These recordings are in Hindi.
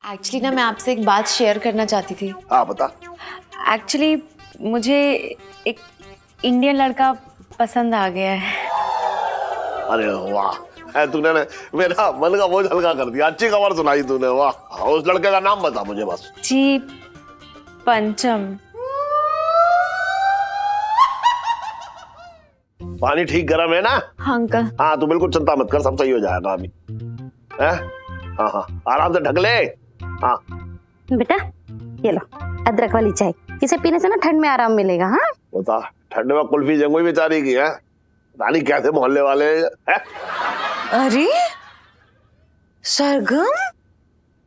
एक्चुअली ना मैं आपसे एक बात शेयर करना चाहती थी। हाँ बता। एक्चुअली मुझे एक इंडियन लड़का पसंद आ गया है। अरे वाह, तूने मेरा मन का बोझ हल्का कर दिया। अच्छी खबर सुनाई तूने, वाह। उस लड़के का नाम बता मुझे बस। जी, पंचम। पानी ठीक गर्म है ना? हाँ अंकल। हाँ तू बिल्कुल चिंता मत कर, सब सही हो जाएगा अभी। हाँ हाँ आराम से ढक ले। हाँ बेटा ये लो अदरक वाली चाय, इसे पीने से ना ठंड में आराम मिलेगा। हाँ बता, ठंड में कुल्फी जंगोई बेचारी की है, रानी कैसे मोहल्ले वाले है? अरे सरगम,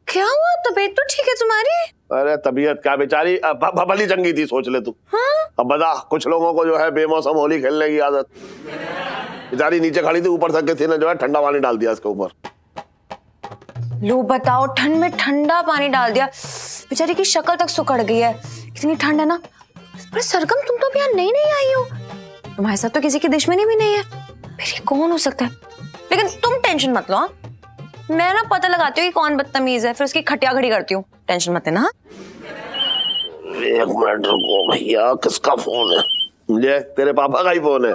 क्या हुआ? तबीयत तो ठीक है तुम्हारी? अरे तबीयत क्या, बेचारी भली चंगी थी, सोच ले तू। हाँ? अब बता, कुछ लोगों को जो है बेमौसम होली खेलने की आदत। बेचारी नीचे खड़ी थी, ऊपर से किसी ने जो है ठंडा पानी डाल दिया इसके ऊपर। लो बताओ, ठंड में ठंडा पानी डाल दिया, बेचारी की शक्ल तक सुखड़ गई है। कितनी ठंड है ना। पर सरगम तुम तो अभी यहाँ नई नई आई हो, तुम्हारे साथ तो किसी की दुश्मनी भी नहीं है, फिर ये कौन हो सकता है? लेकिन तुम टेंशन मत लो, मैं ना पता लगाती हूँ कि कौन बदतमीज है, फिर उसकी खटिया खड़ी करती हूँ। टेंशन मत लेना। एक मिनट रुको भैया, किसका फोन है? मुझे तेरे पापा का ही फोन है।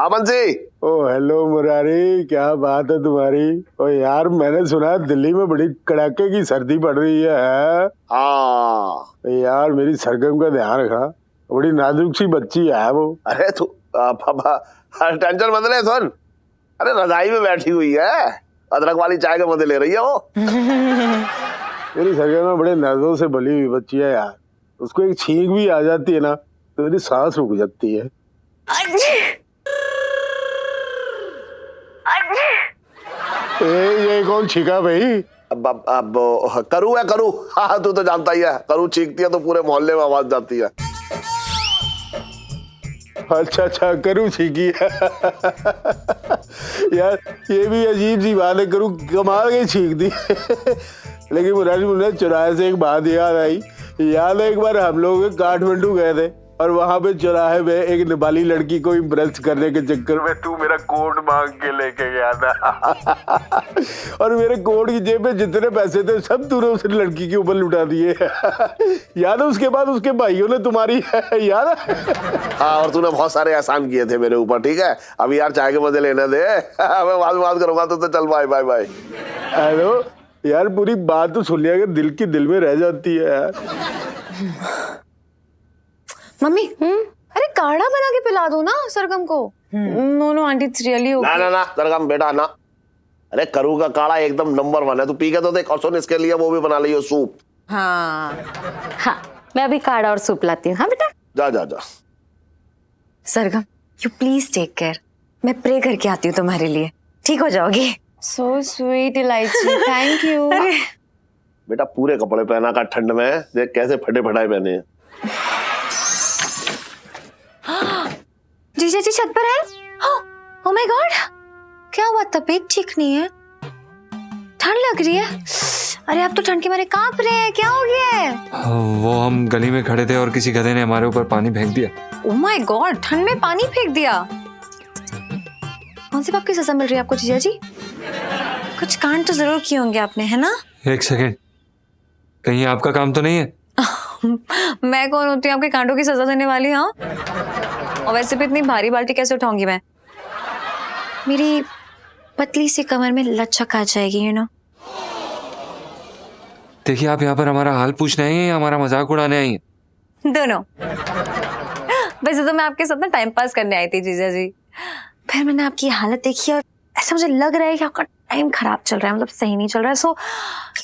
आमन जी। ओ हेलो मुरारी, क्या बात है तुम्हारी? ओ यार मैंने सुना दिल्ली में बड़ी कड़ाके की सर्दी पड़ रही है। हाँ यार मेरी सरगम का ध्यान रखना, बड़ी नाजुक सी बच्ची है वो। अरे तू पापा टेंशन मत ले, सुन। अरे रजाई में बैठी हुई है, अदरक वाली चाय के मजे ले रही है वो। मेरी सरगम में बड़े नजरों से बली हुई बच्ची है यार, उसको एक छींक भी आ जाती है ना तो मेरी सांस रुक जाती है। ये कौन छींका भाई? अब करू है, करू। हाँ तू तो जानता ही है, करू चीखती है तो पूरे मोहल्ले में आवाज जाती है। अच्छा करू छींकी है। यार ये भी अजीब सी बात है, करू कमाल के छींक दी। लेकिन मुरारी मुझे चौराहे से एक बात याद आई। याद है एक बार हम लोग काठमांडू गए थे और वहां पे चौराहे में एक नेपाली लड़की को इम्प्रेस करने के चक्कर में तू मेरा कोट मांग के लेके गया था। और मेरे कोट की जेब में जितने पैसे थे सब तूने उस लड़की के ऊपर लुटा दिए। याद है उसके बाद उसके भाइयों ने तुम्हारी याद है? हाँ और तूने बहुत सारे एहसान किए थे मेरे ऊपर, ठीक है? अभी यार चाय के मजे लेने दे। मैं बाद में बात करूंगा तो चल बाय बाय बाय। हेलो यार, पूरी बात तो सुन लिया कि दिल की दिल में रह जाती है यार। मम्मी, अरे काढ़ा बना के पिला दो ना सरगम को। No aunty, it's really okay. ना सरगम बेटा ना। अरे करू का काढ़ा एकदम नंबर 1 है, तू पी के तो देख। और सुन, इसके लिए वो भी बना लियो सूप। हाँ मैं अभी काढ़ा और सूप लाती हूँ। हाँ बेटा जा। सरगम, यू प्लीज टेक केयर। मैं प्रे करके आती हूँ तुम्हारे लिए, ठीक हो जाओगी। सो स्वीट इलायची, थैंक यू। बेटा पूरे कपड़े पहना कर ठंड में, देख कैसे फटे फटाए पहने हैं। जीजा जी छत पर है? ओह माय गॉड, क्या हुआ? तबीयत ठीक नहीं है? ठंड लग रही है? अरे आप तो ठंड के मारे कांप रहे हैं, क्या हो गया है? वो हम गली में खड़े थे और किसी गधे ने हमारे ऊपर पानी फेंक दिया। ओह माय गॉड, ठंड में पानी फेंक दिया? कौन सी बात की सजा मिल रही है आपको जीजा जी? कुछ कांड तो जरूर किए होंगे आपने, है ना? एक सेकेंड, कहीं आपका काम तो नहीं है? मैं कौन होती हूँ आपके कांडों की सजा देने वाली? हाँ, और वैसे भी इतनी भारी बाल्टी कैसे उठाऊंगी मैं? मेरी पतली सी कमर में लचक आ जाएगी, यू नो। देखिए, आप यहाँ पर हमारा हाल पूछने आई हैं या हमारा मजाक उड़ाने आई हैं? दोनों। वैसे तो मैं आपके साथ ना टाइम पास करने आई थी जीजा जी, फिर मैंने आपकी हालत देखी और ऐसा मुझे लग रहा है कि आपका टाइम खराब चल रहा है, मतलब सही नहीं चल रहा है। सो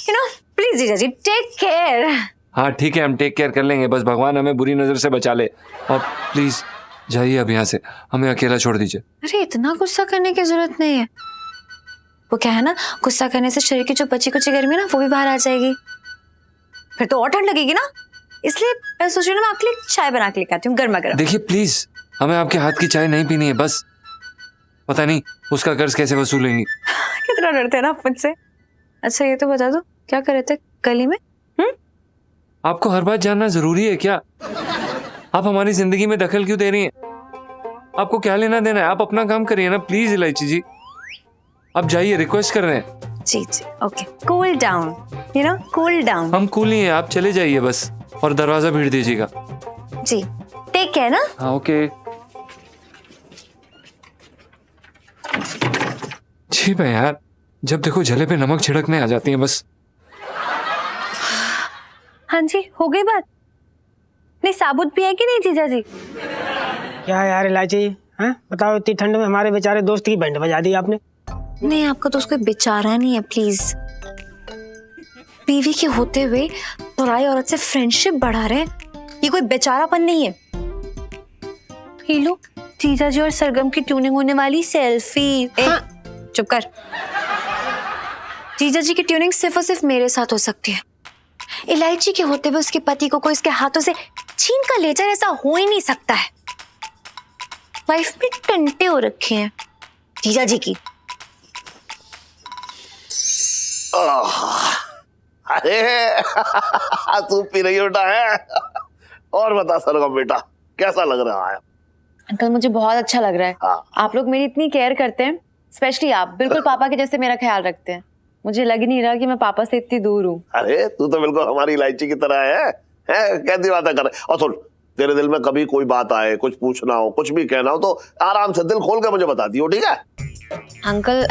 यू नो, प्लीज जीजा जी टेक केयर। हाँ ठीक है, हम टेक केयर कर लेंगे, बस भगवान हमें बुरी नजर से बचा ले। और प्लीज जाइए अब यहाँ से, हमें अकेला छोड़ दीजिए। अरे इतना गुस्सा करने की जरूरत नहीं है। वो क्या है ना, गुस्सा करने से शरीर की जो बची कुची गर्मी है ना, वो भी बाहर आ जाएगी, फिर तो और ठंड लगेगी ना। इसलिए मैं सोच रही हूँ, मैं आपके लिए चाय बना के लेके आती हूँ, गर्मा गर्म। देखिए प्लीज, हमें आपके हाथ की चाय नहीं पीनी है, बस पता नहीं उसका कर्ज कैसे वसूलेंगी। कितना डरते हैं ना आप मुझसे। अच्छा ये तो बता दो, क्या कर रहे थे गली में? आपको हर बात जानना जरूरी है क्या? आप हमारी जिंदगी में दखल क्यों दे रही हैं? आपको क्या लेना देना है? आप अपना काम करिए ना प्लीज। इलायची जी आप जाइए, रिक्वेस्ट कर रहे हैं। जी जी okay cool down you know cool down हम कूल नहीं है, आप चले जाइए बस और दरवाजा भीड़ दीजिएगा। जी टेक केयर ना। हाँ ओके। ठीक है यार, जब देखो जले पे नमक छिड़कने आ जाती हैं बस। हाँ जी हो गई बात। नहीं साबुत भी है कि नहीं जीजा जी? क्या यार इलायची हैं? बताओ इतनी ठंड में हमारे बेचारे दोस्त की बैंड बजा दी आपने। नहीं आपका तो उसको बेचारा नहीं है प्लीज। बीवी के होते हुए पराई औरत से फ्रेंडशिप बढ़ा रहे हैं, ये कोई बेचारापन नहीं है। ये लो जीजा जी और सरगम की ट्यूनिंग होने वाली सेल्फी। हाँ। चुप कर। जीजा जी की ट्यूनिंग सिर्फ और सिर्फ मेरे साथ हो सकती है। इलायची के होते हुए उसके पति को कोई इसके हाथों से छीन कर ले जाए, ऐसा हो ही नहीं सकता है। वाइफ में टंटे हो रखे हैं जीजा जी की। अरे तू पी रही बेटा है। और बता सरगम बेटा कैसा लग रहा है? अंकल मुझे बहुत अच्छा लग रहा है। हाँ। आप लोग मेरी इतनी केयर करते हैं, स्पेशली आप बिल्कुल पापा के जैसे मेरा ख्याल रखते हैं। मुझे लग ही नहीं रहा कि मैं पापा से इतनी दूर हूँ। अरे तू तो बिल्कुल हमारी इलायची की तरह है? कैसी बातें कर रहे? और सुन, तेरे दिल में कभी कोई बात आए, कुछ पूछना हो, कुछ भी कहना हो तो आराम से दिल खोल के मुझे बता दियो, ठीक है? अंकल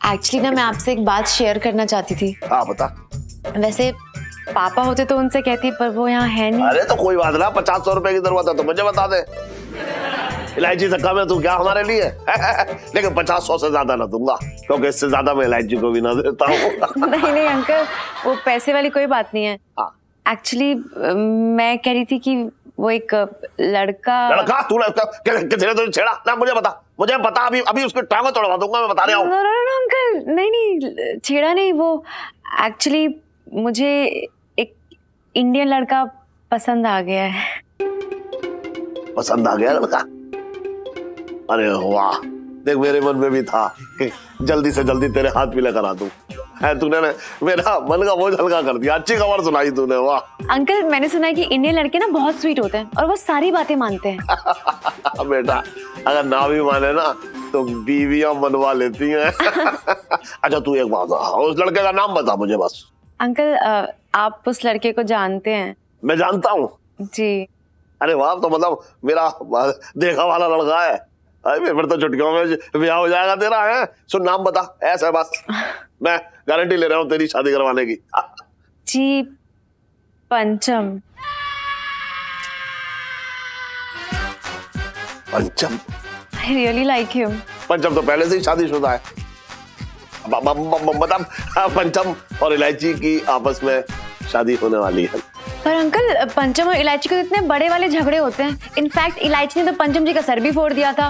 एक्चुअली ना मैं आपसे एक बात शेयर करना चाहती थी। हाँ बता। वैसे पापा होते तो उनसे कहती, पर वो यहाँ है नहीं। अरे तो कोई बात ना, 500 रुपए की जरूरत है तो मुझे बता दे। इलायची से कम है तू क्या हमारे लिए? लेकिन 50-100 से ज्यादा ना दूंगा, क्योंकि इससे ज्यादा मैं इलायची को भी ना देता हूँ। नहीं नहीं अंकल वो पैसे वाली कोई बात नहीं है। हाँ। एक्चुअली मैं कह रही थी कि वो एक लड़का तूने किसने तुझे छेड़ा ना? मुझे बता अभी उसकी टांगें तोड़वा दूंगा, मैं बता रहा हूँ। नो अंकल नहीं छेड़ा नहीं। वो एक्चुअली मुझे एक इंडियन लड़का पसंद आ गया है। पसंद आ गया लड़का? अरे वाह, देख मेरे मन में भी था कि जल्दी से जल्दी तेरे हाथ पीले करा दूं। तूने मेरा मन का बोझ हल्का कर दिया। अच्छी खबर सुनाई तूने, वाह। अंकल मैंने सुना है कि इंडियन लड़के ना बहुत स्वीट होते हैं और वो सारी बातें मानते हैं। बेटा अगर ना भी माने ना तो बीवियां मनवा लेती हैं। अच्छा तू एक बात, उस लड़के का नाम बता मुझे बस। अंकल आप उस लड़के को जानते हैं? मैं जानता हूँ जी। अरे वाह, तो मतलब मेरा देखा वाला लड़का है। अरे फिर तो चुटकियों में ब्याह हो जाएगा तेरा। है सुन, नाम बता ऐसा बस, मैं गारंटी ले रहा हूँ तेरी शादी करवाने की। जी पंचम। पंचम? I really like him. पंचम तो पहले से ही शादीशुदा है। मतलब पंचम और इलायची की आपस में शादी होने वाली है। पर अंकल पंचम और इलायची के इतने बड़े वाले झगड़े होते हैं। इनफैक्ट इलायची ने तो पंचम जी का सर भी फोड़ दिया था।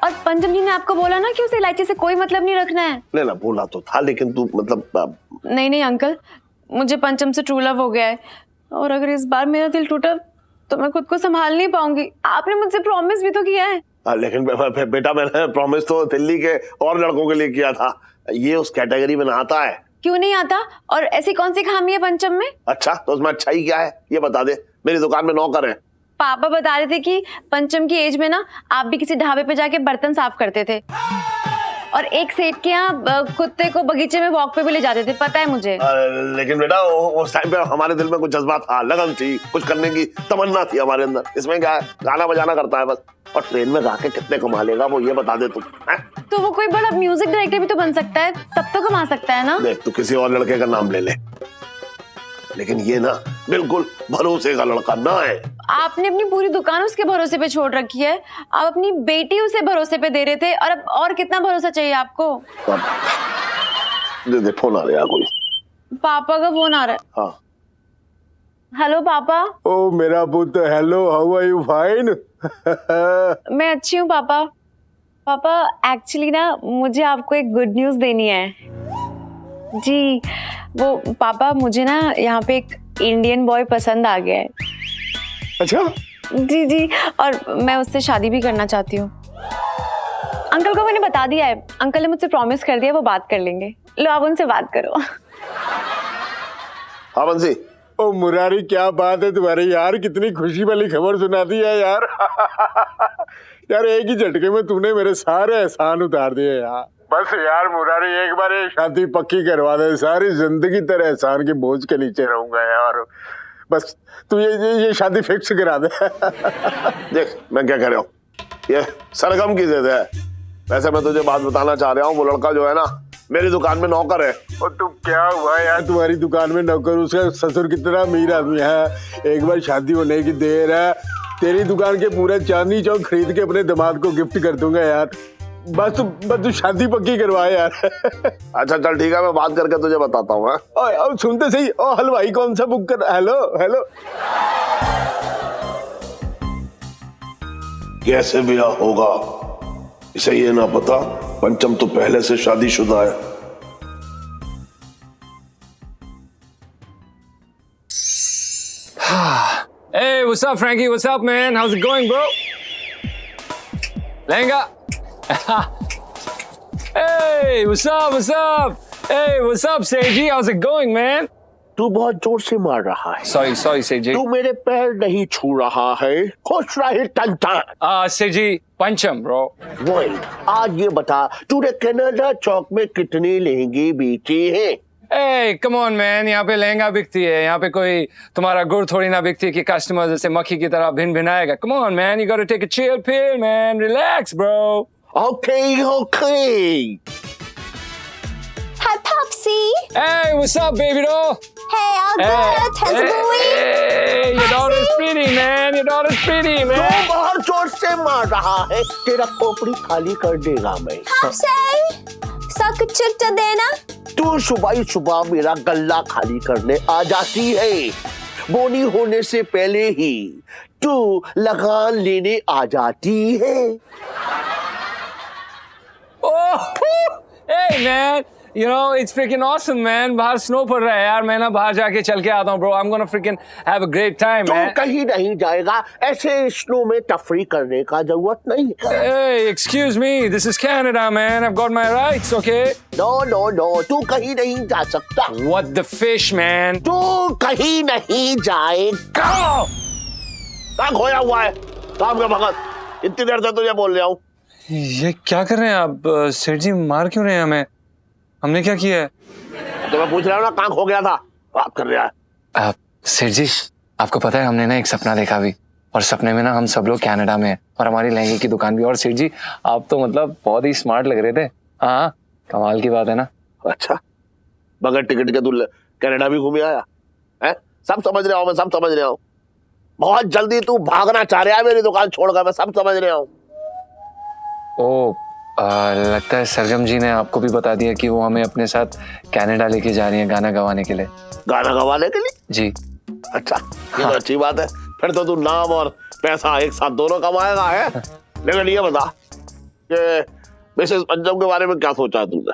और पंचम जी ने आपको बोला ना कि उसे इलायची से कोई मतलब नहीं रखना है। नहीं ना, बोला तो था लेकिन तू मतलब। नहीं अंकल मुझे पंचम से ट्रू लव हो गया है और अगर इस बार मेरा दिल टूटा तो मैं खुद को संभाल नहीं पाऊंगी। आपने मुझसे प्रॉमिस भी तो किया है। लेकिन बेटा मैंने प्रॉमिस तो दिल्ली के और लड़कों के लिए किया था। ये उस कैटेगरी में ना आता है। क्यों नहीं आता? और ऐसी कौन सी खामी है पंचम में? अच्छा तो उसमें अच्छाई क्या है ये बता दे। मेरी दुकान में नौकर है। पापा बता रहे थे कि पंचम की एज में ना आप भी किसी ढाबे पे जाके बर्तन साफ करते थे और एक सेठ के यहाँ कुत्ते को बगीचे में वॉक पे भी ले जाते थे, पता है मुझे। लेकिन बेटा उस टाइम पे हमारे दिल में कुछ जज्बा था, लगन थी, कुछ करने की तमन्ना थी हमारे अंदर। इसमें क्या है, गाना बजाना करता है बस। और ट्रेन में जाके कितने कमा लेगा वो ये बता दे तू। तो वो कोई बड़ा म्यूजिक डायरेक्टर भी तो बन सकता है, तब तो कमा सकता है ना। देख तू किसी और लड़के का नाम ले ले, लेकिन ये ना बिल्कुल भरोसे का लड़का ना है। आपने अपनी पूरी दुकान उसके भरोसे पे छोड़ रखी है। आप अपनी बेटी उसे भरोसे पे दे रहे थे और अब और कितना भरोसा चाहिए आपको? दे फोन आ रहा है कोई। पापा का फोन आ रहा है। हाँ हेलो पापा। ओ मेरा पुत्र, hello, how are you? Fine. मैं अच्छी हूँ पापा। पापा एक्चुअली ना मुझे आपको एक गुड न्यूज देनी है। जी वो पापा मुझे ना यहाँ पे एक इंडियन बॉय पसंद आ गया है। अच्छा? जी जी, और मैं उससे शादी भी करना चाहती हूँ। अंकल को मैंने बता दिया है। अंकल ने मुझसे प्रॉमिस कर दिया वो बात कर लेंगे। लो आप उनसे बात करो। हाँ बंसी। ओ मुरारी क्या बात है तुम्हारी यार, कितनी खुशी वाली खबर सुना दी है यार। यार एक ही झटके में तूने मेरे सारे एहसान उतार दिए यार। बस यार मुरारी, एक बार ये शादी पक्की करवा दे, सारी जिंदगी तेरे एहसान के बोझ के नीचे रहूंगा यार। बस तू ये शादी फिक्स करा दे। देख मैं क्या कह रहा हूँ, ये सरगम की जिद है। वैसे मैं तुझे बात बताना चाह रहा हूँ, वो लड़का जो है ना मेरी दुकान में नौकर है। और तू क्या हुआ यार, तुम्हारी दुकान में नौकर, उसका ससुर कितना अमीर आदमी है। एक बार शादी होने की देर है, तेरी दुकान के पूरे चांदनी चौक खरीद के अपने दामाद को गिफ्ट कर दूंगा यार। बस तू शादी पक्की करवा यार। अच्छा चल ठीक है, मैं बात करके तुझे बताता हूँ। और सुनते सही, ओ हलवाई कौन सा बुक कर। Hello hello. कैसे ब्याह होगा इसे ये ना पता, पंचम तो पहले से शादीशुदा है। Hey, what's up, Frankie? What's up, man? How's it going, bro? Lenga. Hey, what's up? What's up? Hey, what's up, Seiji? How's it going, man? तू बहुत जोर से मार रहा है। Sorry, Seiji. तू मेरे पैर नहीं छू रहा है। खुश रहे टंटा। Seiji, Pancham, bro. वही, आज ये बता तूने कनाडा चौक में कितनी लहंगे बेचे हैं? Hey, come on, man. यहाँ पे लहंगा बिकती है। यहाँ पे कोई तुम्हारा गुड़ थोड़ी ना बिकती है कि कस्टमर जैसे मक्खी की तरह भिन भिनाएगा। Come on, man. You gotta take a chill pill, man. Relax, bro. Okay. Hi, Popsy. Hey, what's up, baby doll? Hey, all good. How's it going? Hey, your daughter's pretty, man. Your daughter's pretty, तू man. बहुत जोर से मार रहा है, तेरा खोपड़ी खाली कर देगा मैं। Popsy, सब कुछ चुट्टा देना। तू सुबह ही सुबह मेरा गल्ला खाली करने आ जाती है। बोनी होने से पहले ही तू लगान लेने आ जाती है। Oh, hey, man. You know, it's freaking awesome, man. बाहर स्नो पड़ रहा है यार। मैं ना बाहर जाके चल के आता हूँ, bro. I'm gonna freaking have a great time, तू man. कहीं नहीं जाएगा, ऐसे स्नो में तफरी करने का जरूरत नहीं है। Hey, excuse me. This is Canada, man. I've got my rights, okay? No, तू कहीं नहीं जा सकता। What the fish, man? तू कहीं नहीं जाएगा। कहाँ खोया हुआ है काम का भगत? इतनी देर से तुझे बोल रहा हूँ। ये क्या कर रहे हैं आप? सेठ जी मार क्यों रहे हैं हमें? हमने क्या किया है? तो मैं पूछ रहा हूँ ना, कहाँ खो गया था? बात कर रहा है। सेठ जी, आपको पता है हमने ना एक सपना देखा भी, और सपने में ना हम सब लोग कनाडा में हैं और हमारी लहंगे की दुकान भी। और सेठ जी आप तो मतलब बहुत ही स्मार्ट लग रहे थे। हाँ, कमाल की बात है ना। अच्छा, बगैर टिकट के तू कनाडा भी घूम आया है? सब समझ रहा हूँ मैं, सब समझ रहा हूँ। बहुत जल्दी तू भागना चाह रहा है मेरी दुकान छोड़कर, मैं सब समझ रहा हूँ। ओ, लगता है सरगम जी ने आपको भी बता दिया कि वो हमें अपने साथ कनाडा लेके जा रही है गाना गवाने के लिए। गाना गवाने के लिए? जी। अच्छा, ये तो अच्छी बात है। फिर तो तू नाम और पैसा एक साथ दोनों कमाएगा है। लेकिन ये बता कि मिसेस पंचम के बारे में क्या सोचा है तुमने?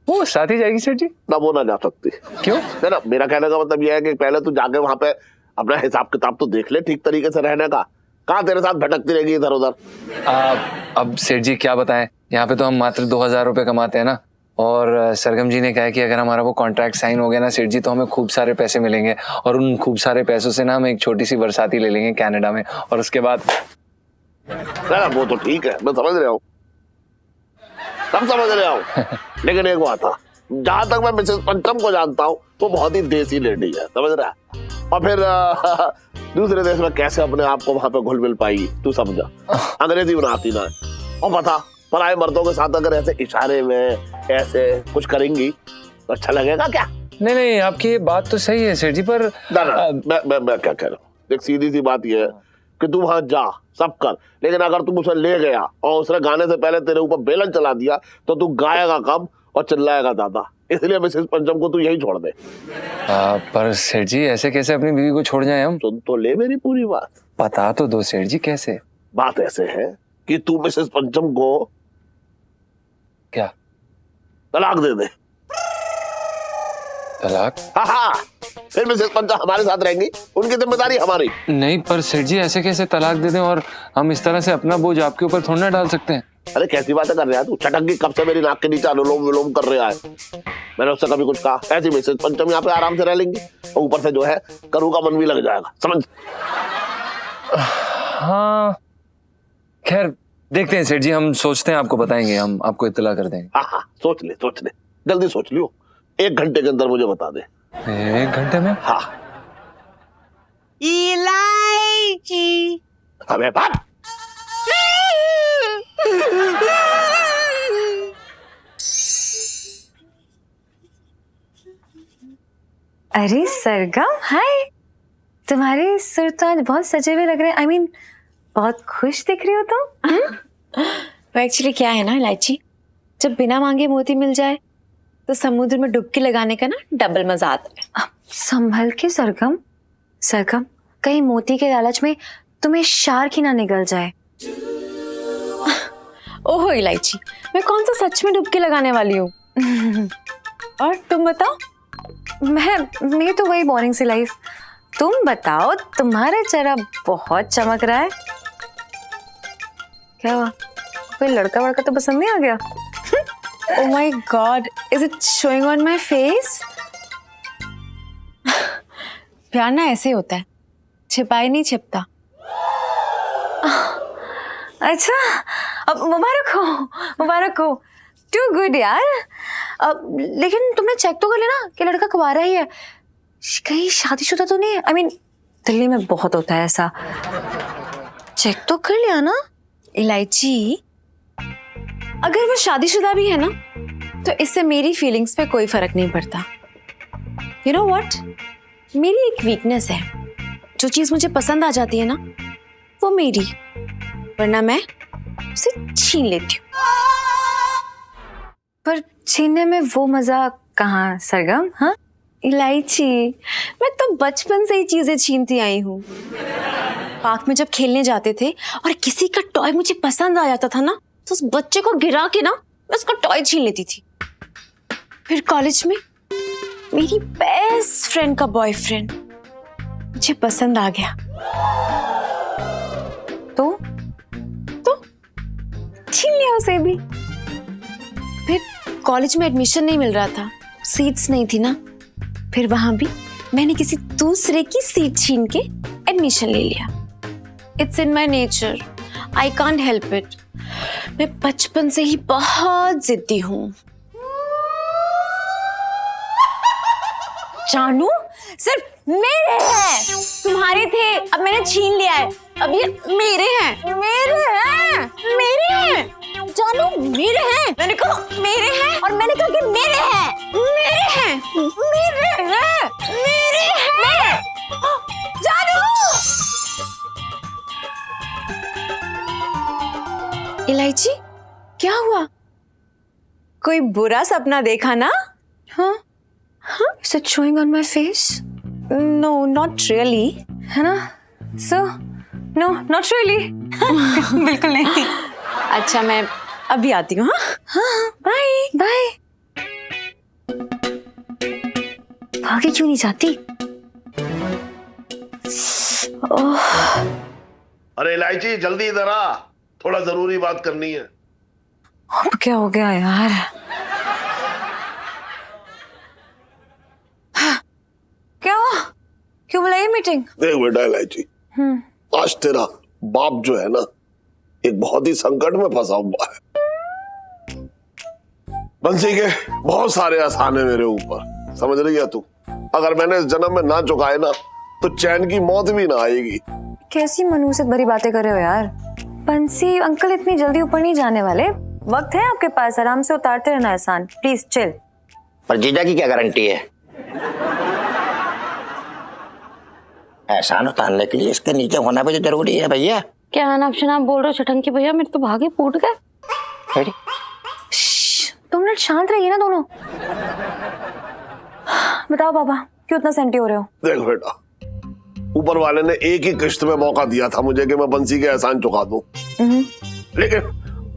वो साथ ही जाएगी सेठ जी? ना, वो ना जा सकती। क्यों? ना, मेरा कहने का मतलब ये है कि पहले तू जाके वहां पे अपना हिसाब किताब तो देख ले ठीक तरीके से रहने का। कहाँ तेरे साथ भटकती रहेगी इधर उधर। अब सेठ जी क्या बताएं, यहाँ पे तो हम मात्र 2000 रुपए कमाते हैं ना। और सरगम जी ने कहा है कि अगर हमारा वो कॉन्ट्रैक्ट साइन हो गया ना सेठ जी, तो हमें खूब सारे पैसे मिलेंगे और उन खूब सारे पैसों से ना हम एक छोटी सी बरसाती ले लेंगे कनाडा में, और उसके बाद। ना, वो तो ठीक है, मैं समझ रहा हूँ, सब समझ रहा हूँ। लेकिन एक बात था, जहां तक मैं मिसेस पंचम को जानता हूँ वो बहुत ही देसी लेडी है, समझ रहा है। और फिर दूसरे देश में कैसे अपने आप को वहां पे घुल मिल पाएगी, तू समझा। अंग्रेजी बनाती ना है। और बता, पराए मर्दों के साथ अगर ऐसे इशारे में ऐसे कुछ करेंगी तो अच्छा लगेगा क्या? नहीं, आपकी बात तो सही है सेठ जी, पर ना, मैं क्या कह रहा हूँ, एक सीधी सी बात यह है कि तू वहां जा, सब कर, लेकिन अगर तुम उसे ले गया और उसने गाने से पहले तेरे ऊपर बेलन चला दिया तो तू गाएगा कम और चिल्लाएगा ज्यादा। इसलिए मिसेस पंचम को तू यही छोड़ दे। पर सेठ जी ऐसे कैसे अपनी बीवी को छोड़ जाए हम? सुन तो ले मेरी पूरी बात। बता तो दो सेठ जी कैसे। बात ऐसे है कि तू मिसेस पंचम को क्या? तलाक दे दे। तलाक? हाँ, फिर मिसेस पंचम हमारे साथ रहेंगी, उनकी जिम्मेदारी हमारी। नहीं पर सेठ जी ऐसे कैसे तलाक दे दें, और हम इस तरह से अपना बोझ आपके ऊपर थोड़ा ना डाल सकते हैं। अरे कैसी बातें कर रहा है तू? चटंगी कब से मेरी नाक के नीचे अनुलोम विलोम कर रहा है। मैंने उससे कभी कुछ कहा? ऐसी मिसेस पंचम यहाँ पे आराम से रह लेंगी और ऊपर से जो है करू का मन भी लग जाएगा, समझ। हाँ खैर देखते हैं सेठ जी, हम सोचते हैं, आपको बताएंगे, हम आपको इत्तला कर देंगे। हाँ हाँ, सोच ले जल्दी सोच लियो, 1 घंटे के अंदर मुझे बता दे। 1 घंटे में? हाँ। इलायची। अबे बात। अरे सरगम, हाय। तुम्हारे सुर तो आज बहुत सजे हुए लग रहे हैं। I mean, बहुत खुश दिख रही हो तुम। वो एक्चुअली क्या है ना इलायची, जब बिना मांगे मोती मिल जाए तो समुद्र में डुबकी लगाने का ना डबल मजा आता है। संभल के सरगम, कहीं मोती के लालच में तुम्हें शार्क ही ना निकल जाए। ओहो इलायची, मैं कौन सा सच में डुबकी लगाने वाली हूँ। और तुम बताओ? मेरी तो वही बोरिंग सी लाइफ। तुम बताओ, तुम्हारा चेहरा बहुत चमक रहा है। क्या हुआ, कोई लड़का वड़का तो पसंद नहीं आ गया? Oh my God, is it showing on my face? प्यार ना ऐसे होता है, छिपाई नहीं छिपता। अच्छा, अब मुबारक हो। टू गुड यार। लेकिन तुमने चेक तो कर लेना कि लड़का कुंवारा ही है, कहीं शादीशुदा तो नहीं है। I mean, दिल्ली में बहुत होता है ऐसा। चेक तो कर लिया ना इलायची? अगर वो शादीशुदा भी है ना, तो इससे मेरी फीलिंग्स पे कोई फर्क नहीं पड़ता। यू नो व्हाट, मेरी एक वीकनेस है, जो चीज मुझे पसंद आ जाती है ना, वो मेरी, वरना मैं उसे छीन लेती हूँ। पर छीनने में वो मजा कहाँ सरगम? हाँ इलायची, मैं तो बचपन से ही चीजें छीनती आई हूँ। पार्क में जब खेलने जाते थे और किसी का टॉय मुझे पसंद आ जाता था ना, तो उस बच्चे को गिरा के ना मैं उसका टॉय छीन लेती थी। फिर कॉलेज में मेरी बेस्ट फ्रेंड का बॉयफ्रेंड मुझे पसंद आ गया, तो छीन लिया उसे भी। फिर कॉलेज में एडमिशन नहीं मिल रहा था, सीट्स नहीं थी ना, फिर वहां भी मैंने किसी दूसरे की सीट छीन के एडमिशन ले लिया। It's in my nature, I can't help it. मैं बचपन से ही बहुत जिद्दी हूँ। जानू, सिर्फ मेरे हैं, तुम्हारे थे, अब मैंने छीन लिया है, अब ये मेरे हैं। जानू मेरे हैं, मैंने कहा मेरे हैं, और मैंने कहा कि मेरे हैं। जानू! इलायची, क्या हुआ? कोई बुरा सपना देखा ना? हाँ? Is it showing on my face? No, not really. है ना? So, no, not really. बिल्कुल नहीं। अच्छा, मैं अभी आती हूँ। हाँ, बाय। भागी क्यों नहीं जाती? अरे इलायची, जल्दी इधर आ, थोड़ा जरूरी बात करनी है। अब क्या हो गया यार? क्या हुआ? क्यों बुलाई मीटिंग? देख बेटा इलायची, आज तेरा बाप जो है ना, एक बहुत ही संकट में फंसा हुआ है। बंसी के बहुत सारे एहसान है मेरे ऊपर, समझ रही है तू? अगर मैंने इस जन्म में ना चुकाए ना, तो चैन की मौत भी ना आएगी। कैसी मनूसत भरी बातें कर रहे हो यार? बंसी अंकल इतनी जल्दी ऊपर नहीं जाने वाले, वक्त है आपके पास, आराम से उतारते रहना एहसान। Please chill. पर जीजा की क्या गारंटी है? एहसान उतारने के लिए इसके नीचे होना भी तो जरूरी है भैया। क्या नाम शनाम बोल रहे हो छठंकी भैया, मेरे तो भागे फूट गए। अरे 2 मिनट शांत रहिए ना दोनों। बताओ बाबा, क्यों इतना सेंटी हो रहे हो? देख बेटा, ऊपर वाले ने एक ही किश्त में मौका दिया था मुझे कि मैं बंसी के एहसान चुका दूं, लेकिन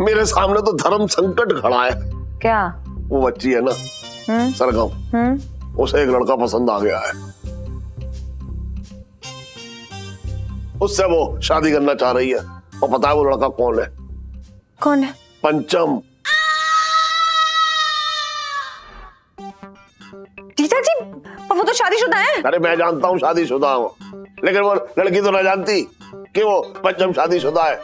मेरे सामने तो धर्म संकट खड़ा है। क्या? वो बच्ची है ना सरगम, उसे एक लड़का पसंद आ गया है, उससे वो शादी करना चाह रही है। और पता है वो लड़का कौन है? कौन है? पंचम। जीजा जी, पर वो तो शादीशुदा है। अरे मैं जानता हूँ शादीशुदा हूँ, लेकिन वो लड़की तो ना जानती कि वो पंचम शादीशुदा है।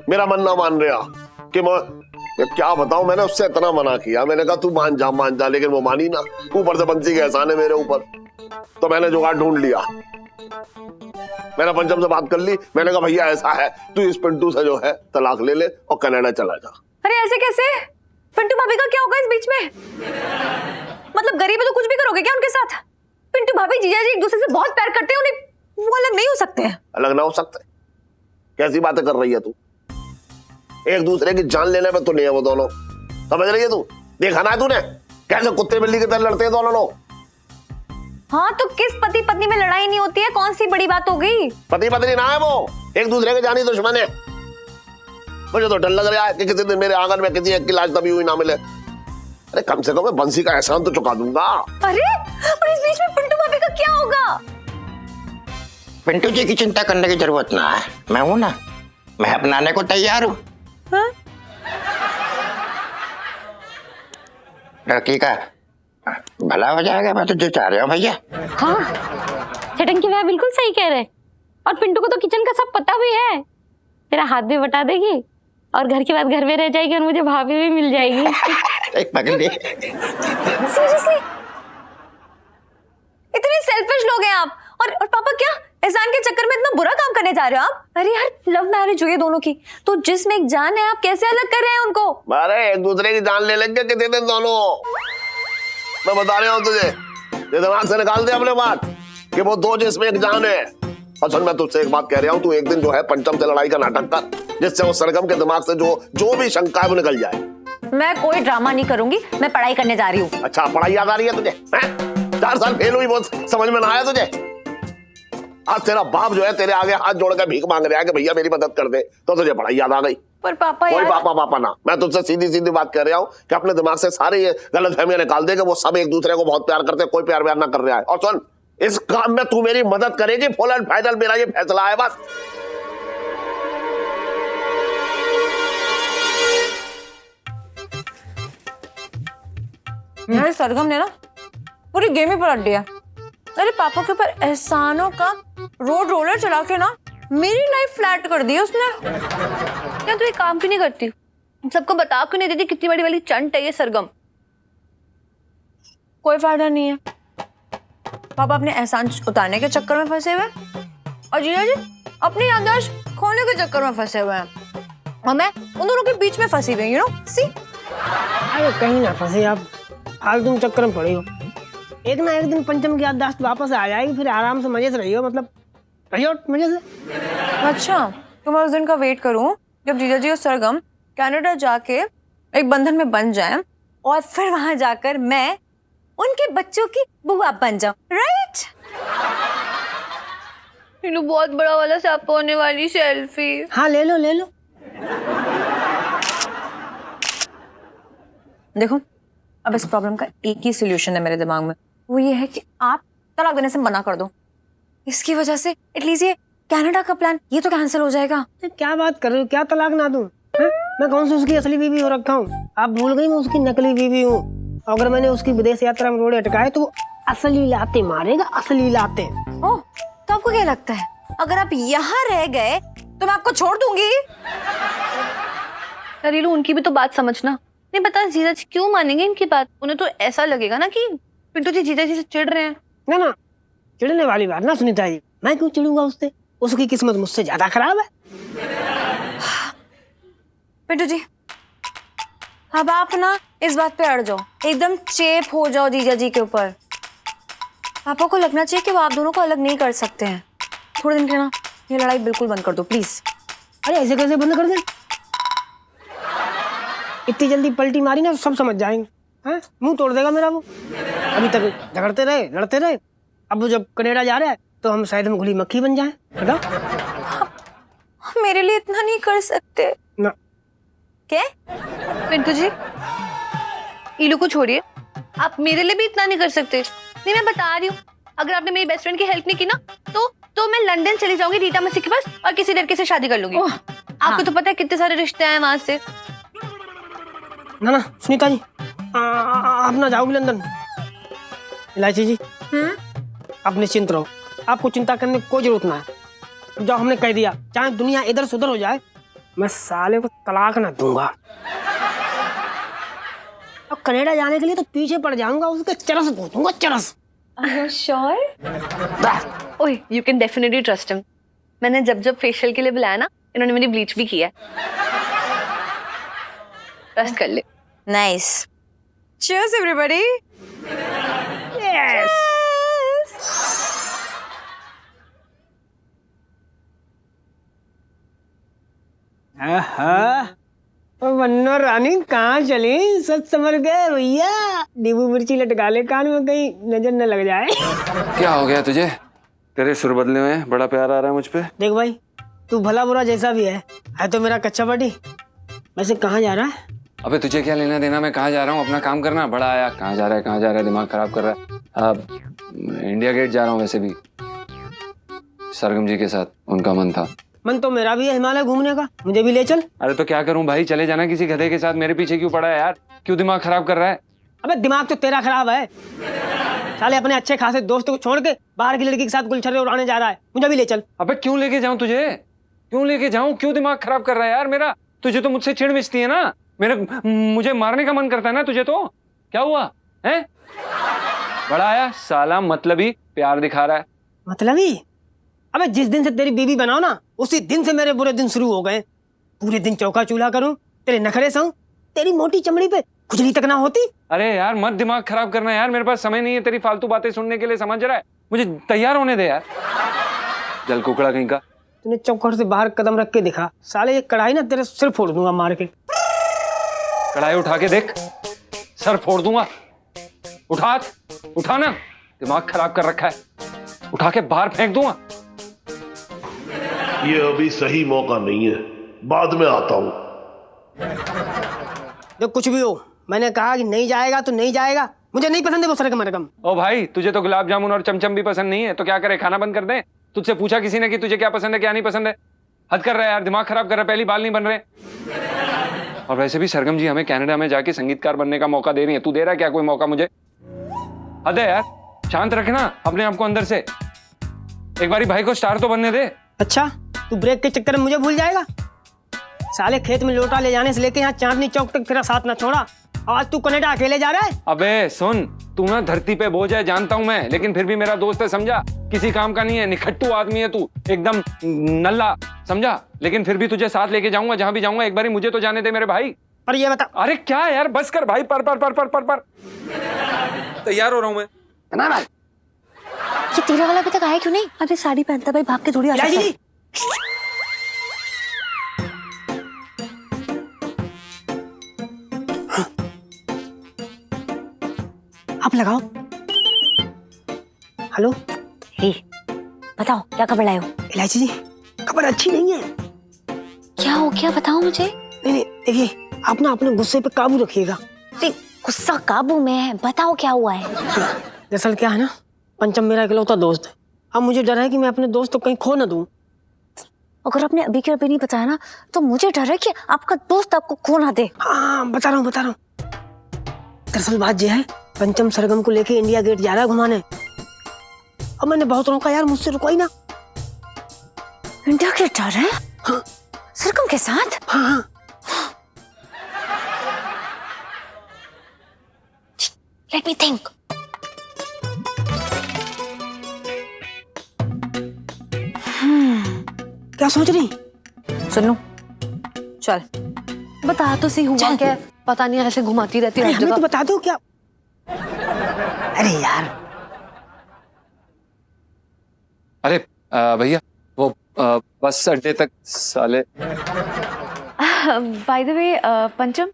मेरा मन ना मान रहा। कि मैं क्या बताऊं, मैंने उससे इतना मना किया, मैंने कहा तू मान जा, लेकिन वो मानी ना। ऊपर से बंसी के एहसान है मेरे ऊपर, तो मैंने जुगाड़ ढूंढ लिया। मैंने पंचम से बात कर ली, मैंने कहा भैया ऐसा है, तू इस पिंटू से जो है तलाक ले ले और कनाडा चला जा। अरे ऐसे कैसे? पिंटू भाभी का क्या होगा इस बीच में? मतलब गरीब है तो कुछ भी करोगे क्या उनके साथ? पिंटू भाभी जीजा जी एक दूसरे से बहुत प्यार करते हैं, उन्हें वो अलग नहीं हो सकते हैं। अलग ना हो सकते? कैसी बातें कर रही है तू? एक दूसरे की जान लेने पे तो नहीं है वो दोनों, समझ रही है तू? देखा ना तूने कैसे कुत्ते बिल्ली की तरह लड़ते हैं दोनों लोग। हाँ तो किस पति पत्नी में लड़ाई नहीं होती है? कौन सी बड़ी बात हो गई? पति पत्नी ना है वो, एक दूसरे के जानी दुश्मन है। मुझे तो डर लग रहा है कि किसी दिन मेरे आंगन में किसी एक की लाश दबी हुई ना मिले। अरे कम से कम मैं बंसी का एहसान तो चुका दूंगा। अरे और इस बीच में पिंटू भाभी का क्या होगा? पिंटू जी की चिंता करने की जरूरत ना है, मैं हूं ना, मैं अपनाने को तैयार हूं। हाँ? लड़की का भला हो जाएगा, मैं तो जो चाह रहा हूँ भैया। हाँ छटन की भैया बिल्कुल सही कह रहे। और पिंटू को तो किचन का सब पता भी है। तेरा हाथ भी बटा देगी और घर के बाद घर में रह जाएगी और मुझे भाभी भी मिल जाएगी। एक पगली। सीरियसली इतने सेल्फिश लोग हैं आप। और पापा क्या एहसान के चक्कर में इतना बुरा काम करने जा रहे हो आप? अरे यार लव मैरिज हुई है दोनों की, तो जिसमें एक जान है आप कैसे अलग कर रहे हैं उनको? अरे एक दूसरे की जान ले लेंगे कितने दिन दोनों, मैं बता रहा हूँ तुझे। ये दिमाग से निकाल दे अपने बात कि वो दो जिसमें एक जान है। असल मैं तुझसे एक बात कह रहा हूँ, तू एक दिन जो है पंचम से लड़ाई का नाटक कर, जिससे वो सरगम के दिमाग से जो भी शंका है वो निकल जाए। मैं कोई ड्रामा नहीं करूंगी, मैं पढ़ाई करने जा रही हूँ। अच्छा पढ़ाई याद आ रही है तुझे? 4 साल फेल हुई, बहुत समझ में ना आया तुझे? आज तेरा बाप जो है तेरे आगे हाथ जोड़ कर भीख मांग रहा है कि भैया मेरी मदद कर दे, तो तुझे पढ़ाई याद आ गई। पर पापा कोई यार पापा ना, मैं तुझसे सीधी बात कर रहा हूँ कि अपने दिमाग से सारी ये गलतफहमियां निकाल दे कि वो सब एक दूसरे को बहुत प्यार करते हैं, कोई प्यार ना कर रहा है। और सुन, इस काम में तू मेरी मदद करेगी, फुल एंड फाइनल मेरा ये फैसला है बस। यार सरगम ने ना पूरी गेम ही पलट दिया। अरे पापा के ऊपर एहसानों का रोड रोलर चला के ना मेरी लाइफ फ्लैट कर दी उसने। क्या तू एक काम क्यों नहीं करती? सबको बता क्यों नहीं देती कितनी बड़ी वाली चंट है ये सरगम? कोई फायदा नहीं है, पापा अपने एहसान उतारने के चक्कर में फंसे हुए और जीजा जी अपनी याददाश्त खोने के चक्कर में फंसे हुए हैं, और मैं उन दोनों के बीच में फंसी हुई, यू नो सी। अरे कहीं ना फंसे आप, फालतू में चक्कर में पड़ी हो। एक ना एक दिन पंचम की याददाश्त वापस आ जाएगी, फिर आराम से मजे से रहियो, मतलब रहियो मजे से। अच्छा तो मैं उस दिन का वेट करूं जब जीजा जी और सरगम कनाडा जाके एक बंधन में बन जाएं और फिर वहां जाकर मैं उनके बच्चों की बुआ बन जाऊं, राइट? मीनू बहुत बड़ा वाला सांप होने वाली सेल्फी। हाँ ले लो ले लो। देखो अब इस प्रॉब्लम का एक ही सोल्यूशन है मेरे दिमाग में, वो ये है कि आप तलाक देने से मना कर दो। इसकी वजह से एटलीस्ट ये कनाडा का प्लान ये तो कैंसिल हो जाएगा। क्या बात कर रहे हो, क्या तलाक ना दूं? मैं कौन सी उसकी असली बीवी हो रखा हूँ? आप भूल गई मैं उसकी नकली बीवी हूँ। अगर मैंने उसकी विदेश यात्रा में रोड़े अटकाए तो वो असली लाते मारेगा, असली लाते। ओह तो आपको क्या लगता है अगर आप यहाँ रह गए तो मैं आपको छोड़ दूंगी? रीलू उनकी भी तो बात समझना। नहीं पता जीजा जी क्यों मानेंगे इनकी बात? उन्हें तो ऐसा लगेगा ना कि पिंटू जी जीजा जी से चिढ़ रहे हैं। ना ना चिढ़ने वाली बात ना सुनीता जी, मैं क्यों चिढ़ूंगा उससे? उसकी किस्मत मुझसे ज्यादा खराब है। पिंटू जी अब आप ना इस बात पे अड़ जाओ, एकदम चेप हो जाओ जीजा जी के ऊपर। पापा को लगना चाहिए कि वो आप दोनों को अलग नहीं कर सकते हैं। थोड़े दिन के लिए ना ये लड़ाई बिल्कुल बंद कर दो प्लीज। अरे ऐसे कैसे बंद कर दे? इतनी जल्दी पलटी मारी ना तो सब समझ जाएंगे। हैं मुंह तोड़ देगा मेरा वो। अभी तक झगड़ते रहे लड़ते रहे, अब वो जब कनाडा जा रहा है तो हम शायद हम घुली मक्खी बन जाए। बताओ मेरे लिए इतना नहीं कर सकते ना। क्या पिंटू जी ईलू को छोड़िए, आप मेरे लिए भी इतना नहीं कर सकते। नहीं मैं बता रही हूँ, अगर आपने मेरी बेस्ट फ्रेंड की हेल्प नहीं की ना तो मैं लंदन चली जाऊंगी रीटा मसी के पास और किसी लड़के से शादी कर लूंगी। आपको तो पता है कितने सारे रिश्ते हैं वहां से। ना ना सुनीता जी आप ना जाओगी लंदन। इलायची जी आप निश्चिंत रहो, आपको चिंता करने की कोई जरूरत ना है। जो हमने कह दिया चाहे दुनिया इधर से उधर हो जाए, मैं साले को तलाक ना दूंगा। और कनाडा जाने के लिए तो पीछे पड़ जाऊंगा, उसके चरस दूंगा, चरस। श्योर? ओए you can definitely trust him. मैंने जब जब फेशियल के लिए बुलाया ना, इन्होंने मेरी ब्लीच भी किया है। ट्रस्ट कर ले। नाइस। Cheers everybody. यस। वन्नो रानी कहाँ चली? सच समझ गए भैया। नींबू मिर्ची लटका ले कान में, कहीं नजर न लग जाए। क्या हो गया तुझे? तेरे सुर बदले हुए हैं, बड़ा प्यार आ रहा है मुझ पे। देख भाई, तू भला बुरा जैसा भी है तो मेरा कच्चा बटी। वैसे कहाँ जा रहा है? अबे तुझे क्या लेना देना, मैं कहाँ जा रहा हूँ, अपना काम करना। बड़ा आया, कहाँ जा रहा है, कहाँ जा रहा है, दिमाग खराब कर रहा है। अब इंडिया गेट जा रहा हूँ, वैसे भी सरगम जी के साथ, उनका मन था। मन तो मेरा भी है हिमालय घूमने का, मुझे भी ले चल। अरे तो क्या करूं भाई, चले जाना किसी गधे के साथ, मेरे पीछे क्यों पड़ा है यार? क्यों दिमाग खराब कर रहा है? अबे दिमाग तो तेरा खराब है। साले अपने अच्छे खासे दोस्त को छोड़ के बाहर की लड़की के साथ गुलछर्रे उड़ाने जा रहा है, मुझे भी ले चल। अबे क्यों लेके जाऊं तुझे? क्यों लेके जाऊं? क्यों दिमाग खराब कर रहा है यार मेरा? तुझे तो मुझसे चिढ़ मिचती है ना, मुझे मारने का मन करता है ना तुझे। तो क्या हुआ है? बड़ा आया साला, मतलबी प्यार दिखा रहा है। मतलबी? अबे जिस दिन से तेरी बीवी बनाओ ना, उसी दिन से मेरे बुरे दिन शुरू हो गए। पूरे दिन चौका चूल्हा करूं, तेरे नखरे सहूं, तेरी मोटी चमड़ी पे खुजली तक ना होती। अरे यार मत दिमाग खराब करना यार, मेरे पास समय नहीं है तेरी फालतू बातें सुनने के लिए, समझ रहा है? मुझे तैयार होने दे यार। जल कुकड़ा कहीं का। तूने चौखट से बाहर कदम रख के दिखा, साले ये कढ़ाई ना तेरे सिर फोड़ दूंगा मार के। कढ़ाई उठा के देख, सर फोड़ दूंगा। उठा ना, दिमाग खराब कर रखा है, उठा के बाहर फेंक दूंगा। ये अभी सही मौका नहीं है, बाद में आता हूँ। जब कुछ भी हो, मैंने कहा कि नहीं जाएगा तो नहीं जाएगा। मुझे नहीं पसंद है वो सरगम मरगम। ओ भाई, तुझे तो गुलाब जामुन और चमचम भी पसंद नहीं है, तो क्या करे, खाना बंद कर दे? तुझसे पूछा किसी ने कि तुझे क्या पसंद है क्या नहीं पसंद है? हद कर रहा है यार, दिमाग खराब कर रहा है, पहली बाल नहीं बन रहे। और वैसे भी सरगम जी हमें कनाडा में जाके संगीतकार बनने का मौका दे रही है, तू दे रहा है क्या कोई मौका मुझे? हद है यार, शांत रखना अपने आप को अंदर से। एक बारी भाई को स्टार तो बनने दे। अच्छा, तू ब्रेक के चक्कर में मुझे भूल जाएगा? साले खेत में लोटा ले जाने से लेके यहाँ चांदनी चौक तक तेरा साथ ना छोड़ा, आज तू कनाडा अकेले जा रहा है? अबे सुन, तू ना धरती पे बोझ है जानता हूं मैं, लेकिन फिर भी मेरा दोस्त है, समझा? किसी काम का नहीं है, निखट्टू आदमी है तू, एकदम नल्ला, समझा? लेकिन फिर भी तुझे साथ लेके जाऊंगा जहां भी जाऊंगा। एक बारी मुझे तो जाने दे मेरे भाई। पर ये बता। अरे क्या यार, बस कर भाई, पर तैयार हो रहा हूं मैं। ये तेरा वाला अभी तक आया क्यों नहीं? अरे साड़ी पहनता भाई, भाग के थोड़ी आ सकता है। आप लगाओ। हेलो, हे, बताओ क्या खबर लाए हो? इलायची जी, खबर अच्छी नहीं है। क्या हो गया, बताओ मुझे। नहीं, देखिए आप ना अपने गुस्से पे काबू रखिएगा। गुस्सा काबू में है, बताओ क्या हुआ है? दरअसल क्या है ना, पंचम मेरा इकलौता दोस्त है। अब मुझे डर है कि मैं अपने दोस्त को कहीं खो ना दूं। अगर आपने अभी के अभी नहीं बताया ना, तो मुझे डर है कि आपका दोस्त आपको खो ना दे। हाँ, बता रहा हूँ। दरअसल बात यह है, पंचम सरगम को लेके इंडिया गेट जा रहा है घुमाने। अब मैंने बहुत रोका यार, मुझसे रुको ही ना। इंडिया गेट जा रहे हैं? हाँ। सरगम के साथ? हाँ। Let me think. क्या सोच रही? सुनो, चल बता तो सही हुआ क्या? पता नहीं, ऐसे घुमाती रहती है हर हमें जगह। तो बता दो क्या। अरे यार, अरे भैया, वो बस अड्डे तक साले। बाय द वे पंचम,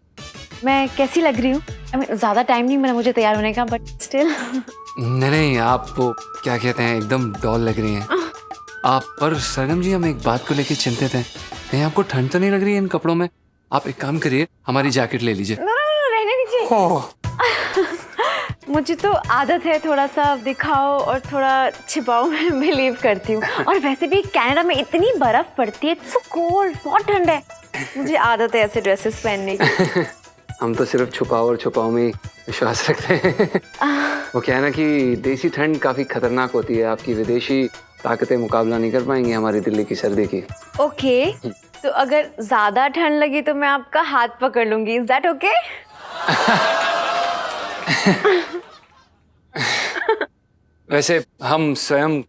मैं कैसी लग रही हूँ? I mean, ज्यादा टाइम नहीं मिला मुझे तैयार होने का, बट स्टिल। नहीं, आप वो क्या कहते हैं, एकदम डॉल लग रही हैं आप। पर सरगम जी, हम एक बात को लेकर चिंतित हैं, कहीं आपको ठंड तो नहीं लग रही है इन कपड़ों में? आप एक काम करिए, हमारी जैकेट ले लीजिए। रहने दीजिए। मुझे तो आदत है थोड़ा सा दिखाओ और थोड़ा छिपाओ, मैं बिलीव करती हूँ। और वैसे भी कनाडा में इतनी बर्फ पड़ती है, इट्स सो कोल्ड, बहुत ठंड है। मुझे आदत है ऐसे ड्रेसेस पहनने की। हम तो सिर्फ छुपाओ और छुपाओ में विश्वास रखते हैं। वो क्या है ना कि देसी ठंड काफी खतरनाक होती है, आपकी विदेशी ताकतें मुकाबला नहीं कर पाएंगी हमारी दिल्ली की सर्दी की। ओके, तो अगर ज्यादा ठंड लगी तो मैं आपका हाथ पकड़ लूंगी, इज दैट ओके? वैसे हम स्वयं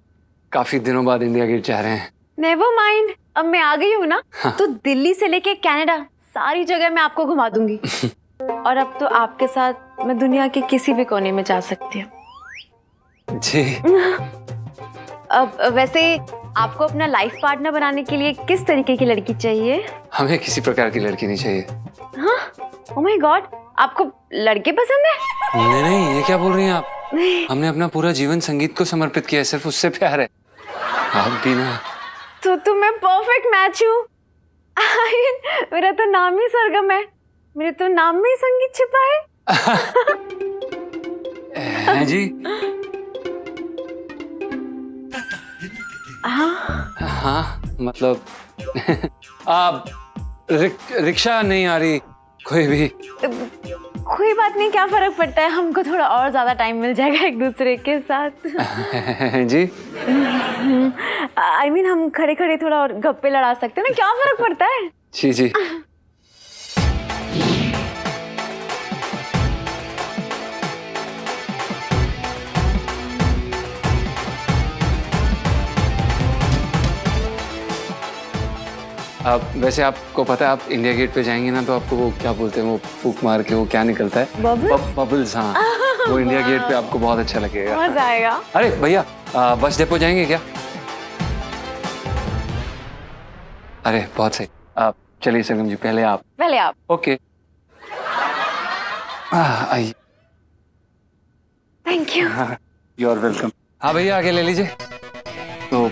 काफी दिनों बाद इंडिया गेट जा रहे हैं। नेवर माइंड, अब मैं आ गई हूँ ना, तो दिल्ली से लेके कनाडा सारी जगह मैं आपको घुमा दूंगी। और अब तो आपके साथ मैं दुनिया के किसी भी कोने में जा सकती हूँ। जी। अब वैसे आपको अपना लाइफ पार्टनर बनाने के लिए किस तरीके की लड़की चाहिए? हमें किसी प्रकार की लड़की नहीं चाहिए। हाँ, ओह माय गॉड, आपको लड़के पसंद है? नहीं नहीं, ये क्या बोल रही हैं आप? हमने अपना पूरा जीवन संगीत को समर्पित किया है, सिर्फ उससे प्यार है। आप भी ना। तो मैं परफेक्ट मैच हूँ। मेरा तो नाम ही सरगम है, मेरे तो नाम में ही संगीत छिपा है। हैं जी? हाँ मतलब आप रिक्शा नहीं आ रही कोई भी? कोई बात नहीं, क्या फर्क पड़ता है, हमको थोड़ा और ज्यादा टाइम मिल जाएगा एक दूसरे के साथ। जी? I mean, हम खड़े खड़े थोड़ा और गप्पे लड़ा सकते हैं ना, क्या फर्क पड़ता है? जी जी। आप वैसे आपको पता है, आप इंडिया गेट पे जाएंगे ना तो आपको वो क्या बोलते हैं, वो फूक मार के वो क्या निकलता है? बबल्स? बबल्स, हाँ। वो इंडिया गेट पे आपको बहुत अच्छा लगेगा। मजा आएगा। अरे भैया, बस डिपो जाएंगे क्या? अरे बहुत सही। आप चलिए सरगम जी, पहले आप। पहले आप। ओके। आइए। Thank you. You are welcome. हाँ भैया, आगे ले लीजिए। तो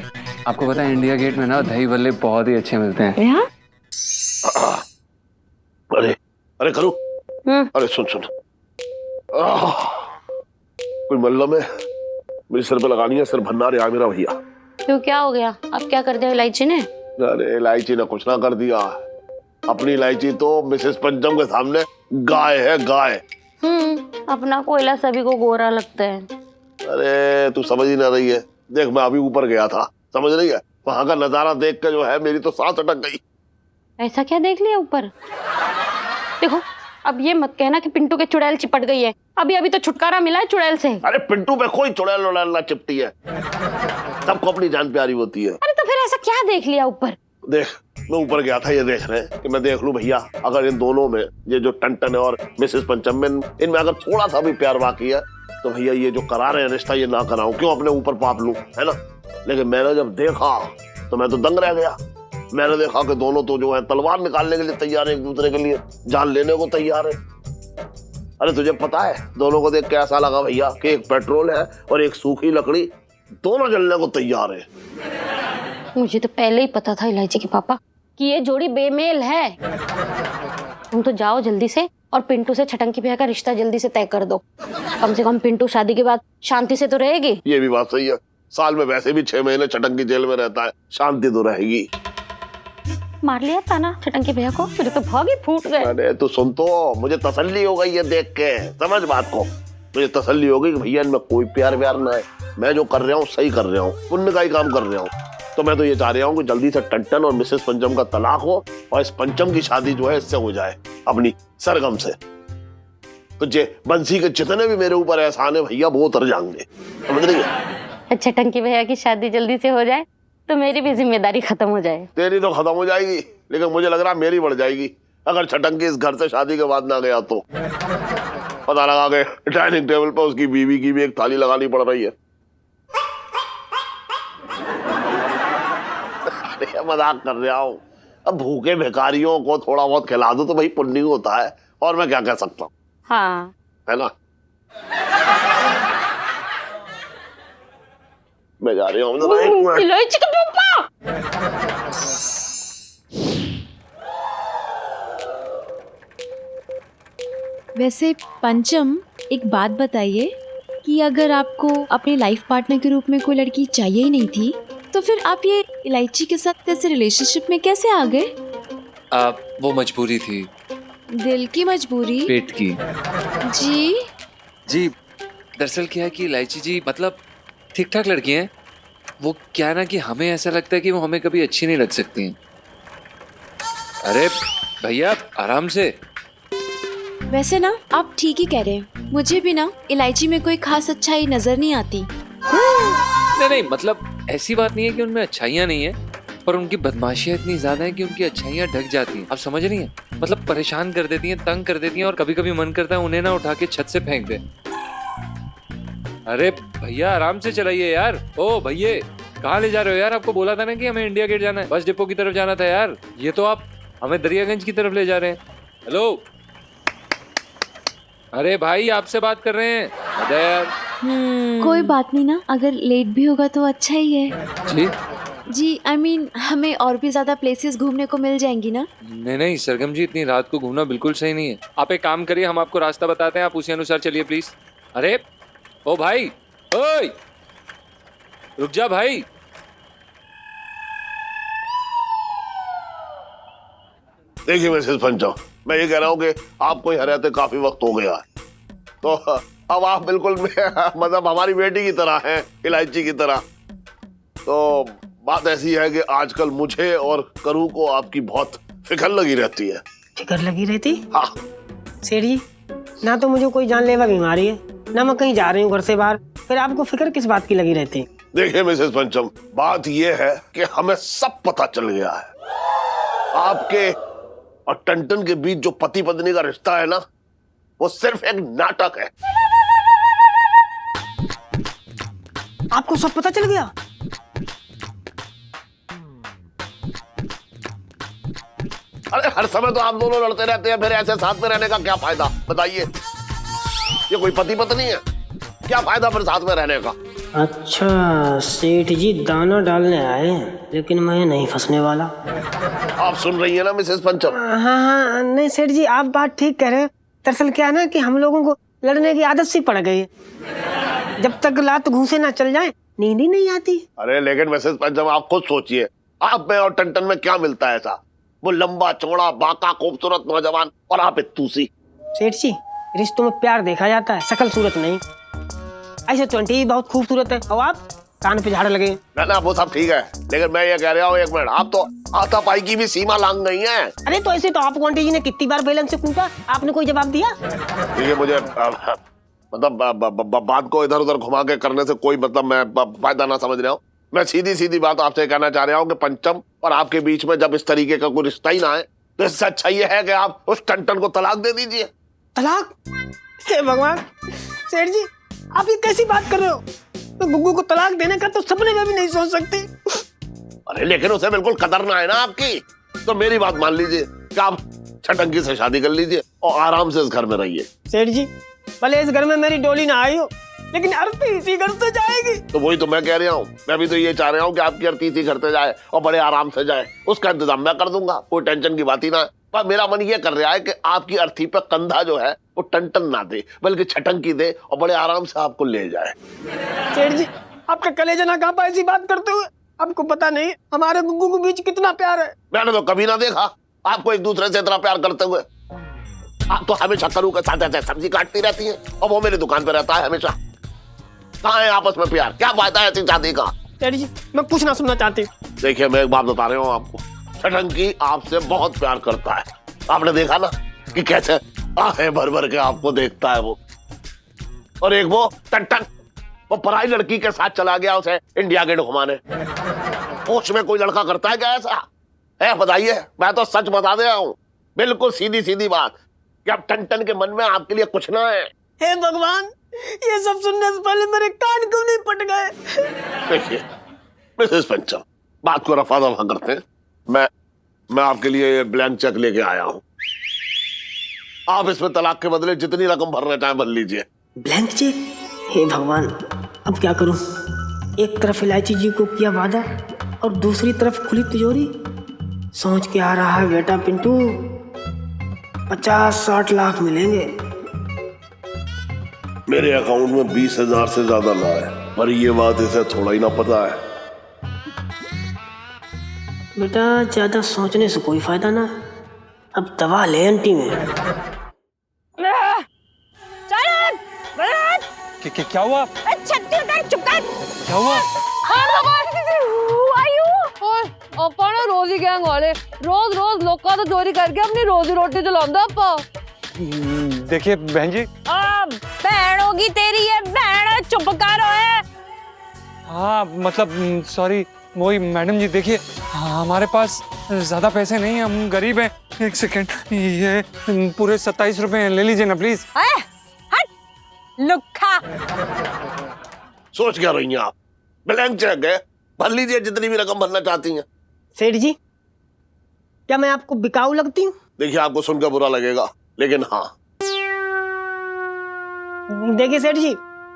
आपको पता है इंडिया गेट में ना दही भल्ले बहुत ही अच्छे मिलते हैं। यहाँ? अरे अरे करूँ, अरे सुन सुन, कोई मल्लम है, मेरे सर पे लगानी है, सर भन्ना रहा मेरा भैया। क्यों, क्या हो गया? अब क्या कर दिया इलायची ने? अरे इलायची ने कुछ ना कर दिया, अपनी इलायची तो मिसेस पंचम के सामने गाय है, गाय। अपना कोयला सभी को गोरा लगता है। अरे तू समझ ही ना रही है, देख मैं अभी ऊपर गया था, समझ रही है, वहां का नजारा देख कर जो है मेरी तो सांस अटक गई। ऐसा क्या देख लिया ऊपर? देखो, अब ये मत कहना कि पिंटू के चुड़ैल चिपट गई है। अभी तो छुटकारा मिला है चुड़ैल से। अरे पिंटू पे कोई चुड़ैल उड़ैल ना चिपटी है, सबको अपनी जान प्यारी होती है। अरे तो फिर ऐसा क्या देख लिया ऊपर? देख, मैं ऊपर गया था ये देख रहे कि मैं देख लूं भैया, अगर इन दोनों में, ये जो टन है और मिसेस पंचम में, इनमें अगर थोड़ा सा भी प्यार बाकी है तो भैया ये जो करा रहे हैं रिश्ता, ये ना कराऊं, क्यों अपने ऊपर पाप लूं, है ना? लेकिन मैंने जब देखा तो मैं तो दंग रह गया। मैंने देखा कि दोनों तो जो है तलवार निकालने के लिए तैयार है, एक दूसरे के लिए जान लेने को तैयार है। अरे तुझे पता है दोनों को देख के ऐसा लगा भैया कि एक पेट्रोल है और एक सूखी लकड़ी, दोनों जलने को तैयार है। मुझे तो पहले ही पता था इलायची के पापा कि ये जोड़ी बेमेल है। तुम तो जाओ जल्दी से और पिंटू से छटंकी भैया का रिश्ता जल्दी से तय कर दो। कम से कम पिंटू शादी के बाद शांति से तो रहेगी। ये भी बात सही है, साल में वैसे भी 6 महीने छटंकी जेल में रहता है, शांति तो रहेगी। मार लिया था ना छटंकी भैया को, मेरे तो भाग ही फूट गए। अरे तू सुन, तो मुझे तसल्ली हो गई ये देख के, समझ बात को, मुझे तसल्ली हो गई कि भैया इनमें कोई प्यार व्यार ना है, मैं जो कर रहा हूँ सही कर रहा हूँ, पुण्य का ही काम कर रहा हूँ। तो मैं तो ये चाह रहा हूँ कि जल्दी से टन और मिसेस पंचम का तलाक हो और इस पंचम की शादी जो है इससे हो जाए, अपनी सरगम से। तो जे बंसी के जितने भी मेरे ऊपर एहसान है भैया वो उतर जाएंगे, समझ रही है? छटंकी भैया की शादी जल्दी से हो जाए तो मेरी भी जिम्मेदारी खत्म हो जाए। तेरी तो खत्म हो जाएगी, लेकिन मुझे लग रहा है मेरी बढ़ जाएगी अगर छटंकी इस घर से शादी के बाद ना गया तो। पता लगा के डाइनिंग टेबल पर उसकी बीवी की भी एक थाली लगानी पड़ रही है। अरे मजाक कर रहा हूँ, अब भूखे भिखारियों को थोड़ा बहुत खिला दो तो भाई पुण्य होता है, और मैं क्या कह सकता हूँ, हाँ है ना? मैं जा रही हूँ। इलायची का पापा। वैसे पंचम, एक बात बताइए कि अगर आपको अपने लाइफ पार्टनर के रूप में कोई लड़की चाहिए ही नहीं थी तो फिर आप ये इलायची के साथ ऐसे रिलेशनशिप में कैसे आ गए? वो मजबूरी थी। दिल की मजबूरी? पेट की। जी दरअसल क्या है कि इलायची जी मतलब ठीक ठाक लड़की हैं, वो क्या है ना कि हमें ऐसा लगता है कि वो हमें कभी अच्छी नहीं लग सकती हैं। अरे भैया आराम से। वैसे ना आप ठीक ही कह रहे हैं, मुझे भी ना इलायची में कोई खास अच्छाई नजर नहीं आती। नहीं मतलब ऐसी बात नहीं है कि उनमें अच्छाइयाँ नहीं है, पर उनकी बदमाशियाँ इतनी ज्यादा है कि उनकी अच्छाइयाँ ढक जाती हैं। आप समझ रही हैं? मतलब परेशान कर देती हैं, तंग कर देती हैं, और कभी कभी मन करता है उन्हें ना उठा के छत से फेंक दे। अरे भैया आराम से चलाइए यार। ओ भैया कहाँ ले जा रहे हो यार? आपको बोला था ना कि हमें इंडिया गेट जाना है, बस डिपो की तरफ जाना था यार। ये तो आप हमें दरियागंज की तरफ ले जा रहे हैं। हेलो, अरे भाई आपसे बात कर रहे हैं। मजा यार। कोई बात नहीं ना, अगर लेट भी होगा तो अच्छा ही है। जी जी आई मीन हमें और भी ज्यादा प्लेसेस घूमने को मिल जाएंगी ना। नहीं सरगम जी, इतनी रात को घूमना बिल्कुल सही नहीं है। आप एक काम करिए, हम आपको रास्ता बताते हैं, आप उसी अनुसार चलिए प्लीज। अरे ओ भाई, ओए रुक जा भाई। देखिए मिसेस पंचम, मैं ये कह रहा हूँ कि आपको यहाँ रहते काफी वक्त हो गया है, तो अब आप बिल्कुल मतलब हमारी बेटी की तरह हैं, इलायची की तरह। तो बात ऐसी है कि आजकल मुझे और करू को आपकी बहुत फिक्र लगी रहती है। फिक्र लगी रहती? हाँ सेठ जी, ना तो मुझे कोई जानलेवा बीमारी है, ना मैं कहीं जा रही हूँ घर से बाहर, फिर आपको फिक्र किस बात की लगी रहती है? देखिए मिसेस पंचम, बात यह है कि हमें सब पता चल गया है। आपके और टंटन के बीच जो पति पत्नी का रिश्ता है ना, वो सिर्फ एक नाटक है। आपको सब पता चल गया? अरे हर समय तो आप दोनों लड़ते रहते हैं, फिर ऐसे साथ में रहने का क्या फायदा बताइए? ये कोई पति पत्नी है? क्या फायदा फिर साथ में रहने का? अच्छा, सेठ जी दाना डालने आए हैं, लेकिन मैं नहीं फंसने वाला। आप सुन रही है ना मिसेस पंचम? हाँ, नहीं सेठ जी, आप बात ठीक कह रहे हो। दरअसल क्या है ना कि हम लोगों को लड़ने की आदत सी पड़ गई है। जब तक लात घूंसे ना चल जाए नींद ही नहीं आती। अरे लेकिन मिसेस पंचम, आप खुद सोचिए, आप में और टंटन में क्या मिलता है ऐसा? वो लंबा चौड़ा बाका खूबसूरत नौजवान, और आप इतूसी। सेठ जी, रिश्तों में प्यार देखा जाता है, शकल सूरत नहीं। ऐसे तो आंटी बहुत खूबसूरत है, और आप कान पे झाड़ लगे। ना वो सब ठीक है, लेकिन मैं ये कह रहा हूँ, एक मिनट, आप तो हाथापाई की भी सीमा लांघ गई हैं। अरे तो ऐसे तो आपको आंटी जी ने कितनी बार बेलन से कूटा, आपने कोई जवाब दिया? ये मुझे मतलब बात को इधर उधर घुमा के करने से कोई मतलब मैं फायदा ना समझ रहा हूँ। मैं सीधी बात आपसे कहना चाह रहा हूँ कि पंचम और आपके बीच में जब इस तरीके का कोई रिश्ता ही ना है, तो इससे अच्छा ये है कि आप उस टंटन को तलाक दे दीजिए। तलाक? हे भगवान, सेठ जी आप ये कैसी बात कर रहे हो? तो गुग्गू को तलाक देने का तो सपने में भी नहीं सोच सकती। अरे लेकिन उसे बिल्कुल कदर ना है ना आपकी, तो मेरी बात मान लीजिए कि आप छटंकी से शादी कर लीजिए और आराम से इस घर में रहिए। सेठ जी, भले इस घर में मेरी डोली ना आई हो, लेकिन अर्थी इसी घर से जाएगी। तो वही तो मैं कह रहा हूँ, मैं भी तो ये चाह रहा हूँ कि आपकी अर्थी इसी घर से जाए और बड़े आराम से जाए। उसका इंतजाम मैं कर दूंगा, कोई टेंशन की बात ही ना है। पर मेरा मन ये कर रहा है कि आपकी अर्थी पे कंधा जो है वो टंटन ना दे, बल्कि छटंकी दे और बड़े आराम से आपको ले जाए। सेठ जी, आपका कलेजा ना कांपा ऐसी बात करते हुए। आपको पता नहीं हमारे गुग्गू के बीच कितना प्यार है। मैंने तो कभी ना देखा आपको एक दूसरे से इतना प्यार करते हुए। आप तो हमेशा करू के साथ ऐसे सब्जी काटती रहती है, और वो मेरी दुकान पे रहता है हमेशा। कहाँ है आपस में प्यार? क्या फायदा है ऐसी शादी का? सेठ जी, मैं कुछ ना सुनना चाहती। देखिए मैं एक बात बता रहा हूँ आपको, छटंकी आपसे बहुत प्यार करता है। आपने देखा ना कि कैसे आहें भर भर के आपको देखता है वो। और एक वो टंटन, वो पराई लड़की के साथ चला गया उसे इंडिया गेट घुमाने। होश में कोई लड़का करता है क्या ऐसा? है बताइए, मैं तो सच बता दे रहा हूँ, बिल्कुल सीधी बात, कि अब टंटन के मन में आपके लिए कुछ ना है। हे भगवान, ये सब सुनने से पहले मेरे कान क्यों नहीं पट गए? देखिए मिसेस पंचम, बात को रफा दफा करते हैं। मैं आपके लिए ये ब्लैंक चेक लेके आया हूं, आप इसमें तलाक के बदले जितनी रकम भरना चाहें भर लीजिए। Blank cheque? हे भगवान, अब क्या करूं? एक तरफ इलायची जी को किया वादा और दूसरी तरफ खुली तिजोरी। सोच के आ रहा है बेटा पिंटू, 50-60 लाख मिलेंगे। मेरे अकाउंट में 20,000 से ज्यादा ना है, पर ये बात इसे थोड़ा ही ना पता है। बेटा ज्यादा सोचने से कोई फायदा ना, अब दवा ले आंटी में। क्या हुआ? छत्ती उतार, चुप कर। क्या हुआ? ਆਪਾਂ ਨਾ ਰੋਜ਼ੀ ਗੈਂਗ ਵਾਲੇ रोज ਲੋਕਾਂ ਤੋਂ ਚੋਰੀ ਕਰਕੇ ਆਪਣੀ ਰੋਜ਼ੀ ਰੋਟੀ ਚਲਾਉਂਦਾ ਆਪਾਂ। देखिए बहन जी, बहन होगी तेरी ये बहन, चुप कर ओए। हाँ मतलब सॉरी वही मैडम जी, देखिए हमारे पास ज्यादा पैसे नहीं हैं, हम गरीब हैं। एक सेकेंड, ये पूरे 27 रुपए ले लीजिए ना प्लीज। हट लुक्खा। सोच क्या रही हैं आप? ब्लैंक चेक है, भर लीजिए जितनी भी रकम भरना चाहती हैं। सेठ जी, क्या मैं आपको बिकाऊ लगती हूँ? देखिए आपको सुनकर बुरा लगेगा, लेकिन हाँ, देखिए सेठ जी,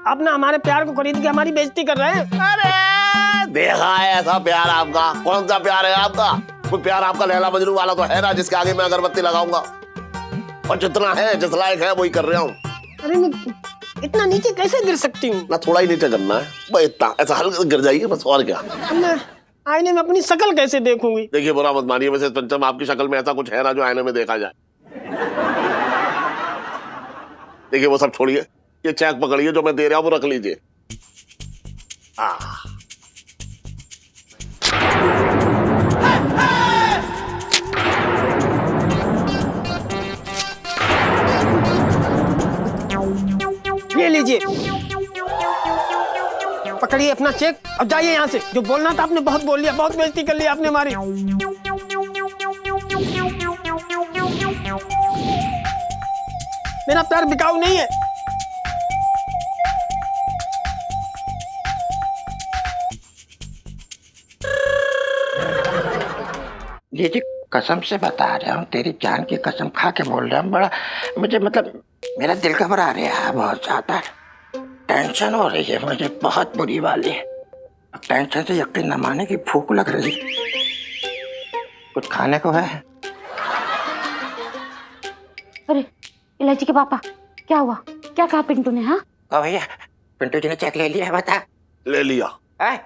आप ना हमारे प्यार को खरीद के हमारी बेइज्जती कर रहे हैं। अरे देखा है ऐसा प्यार आपका? कौन सा प्यार है आपका? कोई प्यार आपका लैला मजनू वाला तो है ना, जिसके आगे मैं अगरबत्ती लगाऊंगा। और जितना है, जिस लायक है वही कर रहा हूँ। अरे मैं इतना नीचे कैसे गिर सकती हूँ? ना थोड़ा ही नीचे करना है, बस इतना, ऐसा हल्का गिर जाइए बस, और क्या। मैं आईने में अपनी शक्ल कैसे देखूंगी? देखिए बुरा मत मानिए, वैसे पंचम आपकी शक्ल में ऐसा कुछ है ना जो आईने में देखा जाए। देखिए वो सब छोड़िए, ये चेक पकड़िए जो मैं दे रहा हूँ, वो रख लीजिए। ये लीजिए, पकड़िए अपना चेक और जाइए यहाँ से। जो बोलना था आपने बहुत बोल लिया, बहुत बेइज्जती कर लिया आपने हमारी। मेरा प्यार बिकाऊ नहीं है। जी कसम से बता रहा हूँ, तेरी जान की कसम खा के बोल रहा हूँ। बड़ा मुझे मतलब मेरा दिल घबरा रहा है, बहुत ज्यादा टेंशन हो रही है मुझे, बहुत बुरी वाली। टेंशन से यकीन न माने की भूख लग रही। कुछ खाने को है? अरे इलायची के पापा, क्या हुआ? क्या कहा पिंटू ने? हाँ भैया, पिंटू जी ने चेक ले लिया है, बता। ले लिया। अरे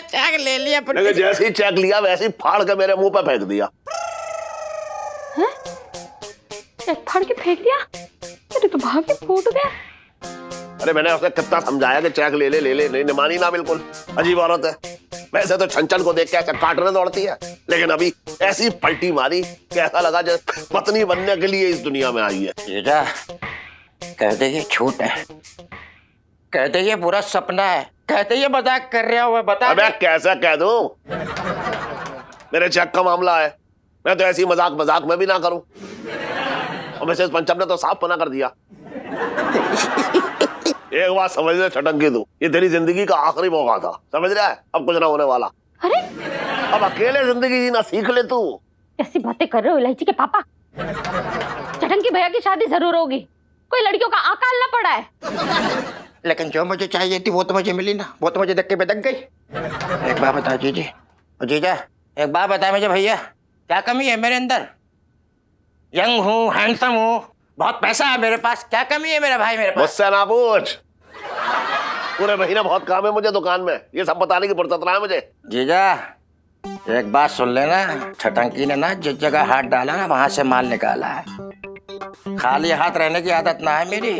चेक ले लिया। लेकिन जैसे ही चेक लिया वैसे ही फाड़ के मेरे मुंह पे फेंक दिया। चेक फाड़ के फेंक दिया? अरे तो भाग के फूट गया। अरे मैंने उसे कितना समझाया कि चेक ले ले, नहीं मानी ना, बिल्कुल अजीब औरत है। वैसे तो छन को देख के ऐसे काटने दौड़ती है, लेकिन अभी ऐसी पलटी मारी कि ऐसा लगा जैसे पत्नी बनने के लिए इस दुनिया में आई है। जीजा, कहते ये झूठ है, कहते ये बुरा सपना है, कहते ये मजाक कर रहा हूँ, बता। अबे कैसे कह दूं? मेरे चेक का मामला है, मैं तो ऐसी मजाक में भी ना करूं। और मिसेस पंचम ने तो साफ मना कर दिया। एक बात समझ ले छटंकी तू, ये तेरी जिंदगी का आखिरी मौका था, समझ रहा है? अब कुछ ना होने वाला। अरे अब अकेले जिंदगी जीना सीख ले तू। कैसी बातें कर रहे हो इलायची के पापा? चटंकी भैया की शादी जरूर होगी, कोई लड़कियों का अकाल ना पड़ा है। लेकिन जो मुझे चाहिए थी वो तो मुझे मिली ना, वो तो मुझे धक्के पे दग गई। एक बात बता जीजी, जीजा एक बात बता मुझे भैया, क्या कमी है मेरे अंदर? यंग हूँ, हैंडसम हूँ, बहुत पैसा है मेरे पास, क्या कमी है मेरे भाई मेरे पास? मुझसे ना पूछ, पूरे महीना बहुत काम है मुझे दुकान में, ये सब बताने की फुर्सत ना है मुझे। जीजा एक बात सुन लेना, छटंकी ने ना जिस जगह हाथ डाला ना वहां से माल निकाला है। खाली हाथ रहने की आदत ना है मेरी।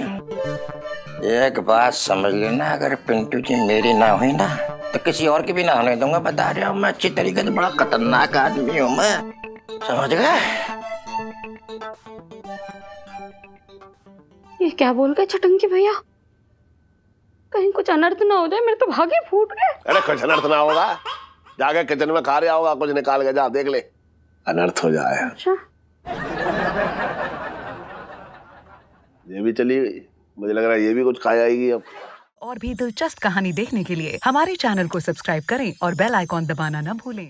एक बात समझ लेना, अगर पिंटू जी मेरी ना हुई ना तो किसी और की भी ना होने दूंगा, बता रहा हूँ मैं अच्छी तरीके से। बड़ा खतरनाक आदमी हूँ मैं, समझ गए? ये क्या बोल गए छटंकी भैया? कहीं कुछ अनर्थ ना हो जाए, मेरे तो भागे फूट गए। अरे कुछ अनर्थ ना होगा, जाके किचन में खा रहा होगा, कुछ निकाल के जा देख ले, अनर्थ हो जाए। अच्छा ये भी चली गई, मुझे लग रहा है ये भी कुछ खाया आएगी अब। और भी दिलचस्प कहानी देखने के लिए हमारे चैनल को सब्सक्राइब करें और बेल आइकॉन दबाना ना भूलें।